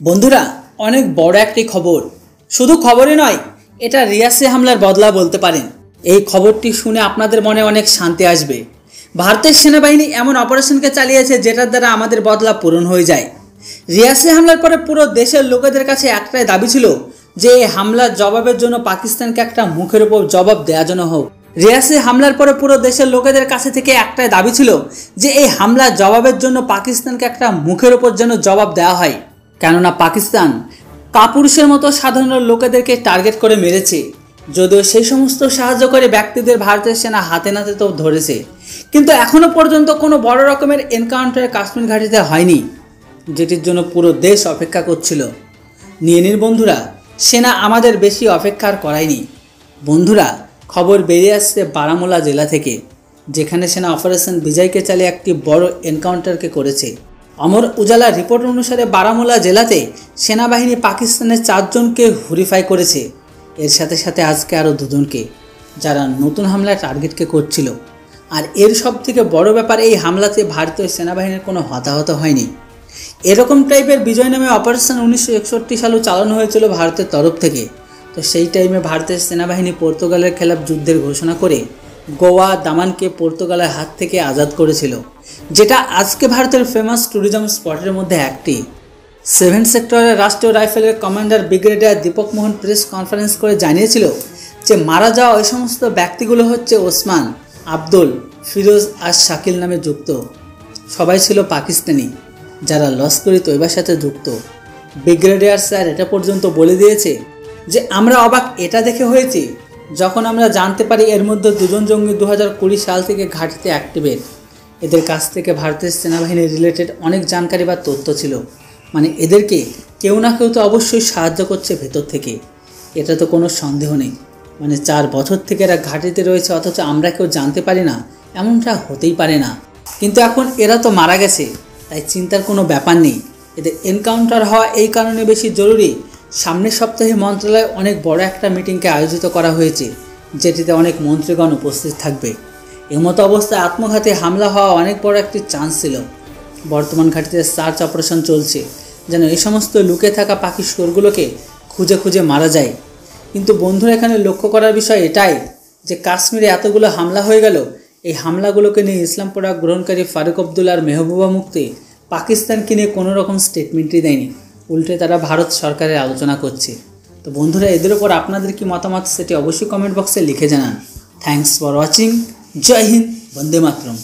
বন্ধুরা, অনেক বড় একটি খবর। শুধু খবরই নয়, এটা রিয়াসে হামলার বদলা বলতে পারেন। এই খবরটি শুনে আপনাদের মনে অনেক শান্তি আসবে। ভারতের সেনাবাহিনী এমন অপারেশনকে চালিয়েছে যেটার দ্বারা আমাদের বদলা পূরণ হয়ে যায়। রিয়াসে হামলার পরে পুরো দেশের লোকেদের কাছে একটাই দাবি ছিল যে এই হামলার জবাবের জন্য পাকিস্তানকে একটা মুখের উপর জবাব দেওয়া যেন হোক। রিয়াসে হামলার পরে পুরো দেশের লোকেদের কাছে থেকে একটাই দাবি ছিল যে এই হামলার জবাবের জন্য পাকিস্তানকে একটা মুখের উপর যেন জবাব দেওয়া হয়। কেননা পাকিস্তান কাপুরুষের মতো সাধারণ লোকেদেরকে টার্গেট করে মেরেছে। যদিও সেই সমস্ত সাহায্যকারী ব্যক্তিদের ভারতের সেনা হাতে নাতে তো ধরেছে, কিন্তু এখনো পর্যন্ত কোনো বড় রকমের এনকাউন্টার কাশ্মীর ঘাটিতে হয়নি, যেটির জন্য পুরো দেশ অপেক্ষা করছিল। নিয়ে নিন বন্ধুরা, সেনা আমাদের বেশি অপেক্ষার করায়নি। বন্ধুরা, খবর বেরিয়ে আসছে বারামুলা জেলা থেকে, যেখানে সেনা অপারেশন বিজয়কে চালিয়ে একটি বড় এনকাউন্টারকে করেছে। অমর উজালা রিপোর্ট অনুসারে বারামুলা জেলাতে সেনাবাহিনী পাকিস্তানের 4 জনকে হুরিফাই করেছে। এর সাথে সাথে আজকে আরও 2 জনকে, যারা নতুন হামলায় টার্গেটকে করছিল। আর এর সব থেকে বড় ব্যাপার, এই হামলাতে ভারতীয় সেনাবাহিনীর কোনো হতাহত হয়নি। এরকম টাইপের বিজয় নামে অপারেশন 1961 সালেও চালানো হয়েছিল ভারতের তরফ থেকে। তো সেই টাইমে ভারতের সেনাবাহিনী পর্তুগালের খেলাফ যুদ্ধের ঘোষণা করে গোয়া দামানকে পর্তুগালের হাত থেকে আজাদ করেছিল, যেটা আজকে ভারতের ফেমাস ট্যুরিজম স্পটের মধ্যে একটি। 7 সেক্টরের রাষ্ট্রীয় রাইফেলের কমান্ডার ব্রিগেডিয়ার দীপক মোহন প্রেস কনফারেন্স করে জানিয়েছিল যে মারা যাওয়া ওই সমস্ত ব্যক্তিগুলো হচ্ছে ওসমান, আব্দুল, ফিরোজ আর শাকিল নামে যুক্ত। সবাই ছিল পাকিস্তানি, যারা লস্করি তৈবার সাথে যুক্ত। ব্রিগেডিয়ার স্যার এটা পর্যন্ত বলে দিয়েছে যে আমরা অবাক এটা দেখে হয়েছি যখন আমরা জানতে পারি এর মধ্যে 2 জন জঙ্গি 2020 সাল থেকে ঘাঁটিতে অ্যাক্টিভেট। এদের কাছ থেকে ভারতের সেনাবাহিনীর রিলেটেড অনেক জানকারি বা তথ্য ছিল। মানে এদেরকে কেউ না কেউ তো অবশ্যই সাহায্য করছে ভেতর থেকে, এটা তো কোনো সন্দেহ নেই। মানে 4 বছর থেকে এরা ঘাঁটিতে রয়েছে, অথচ আমরা কেউ জানতে পারি না, এমনটা হতেই পারে না। কিন্তু এখন এরা তো মারা গেছে, তাই চিন্তার কোনো ব্যাপার নেই। এদের এনকাউন্টার হওয়া এই কারণে বেশি জরুরি, সামনের সপ্তাহে মন্ত্রণালয়ে অনেক বড় একটা মিটিংকে আয়োজিত করা হয়েছে, যেটিতে অনেক মন্ত্রীগণ উপস্থিত থাকবে। এমতো অবস্থায় আত্মঘাতী হামলা হওয়া অনেক বড় একটি চান্স ছিল। বর্তমান ঘাটিতে সার্চ অপারেশন চলছে যেন এই সমস্ত লুকে থাকা পাখি শুয়োরগুলোকে খুঁজে খুঁজে মারা যায়। কিন্তু বন্ধুরা, এখানে লক্ষ্য করার বিষয় এটাই যে কাশ্মীরে এতগুলো হামলা হয়ে গেল, এই হামলাগুলোকে নিয়ে ইসলাম পড়া গ্রহণকারী ফারুক আবদুল্লা আর মেহবুবা মুফতি পাকিস্তানকে নিয়ে কোনো রকম স্টেটমেন্টই দেয়নি, উল্টে তারা ভারত সরকারের আলোচনা করছে। তো বন্ধুরা, এদের উপর আপনাদের কি মতামত সেটি অবশ্যই কমেন্ট বক্সে লিখে জানান। Thanks for watching. জয় হিন্দ, বন্দে মাতরম।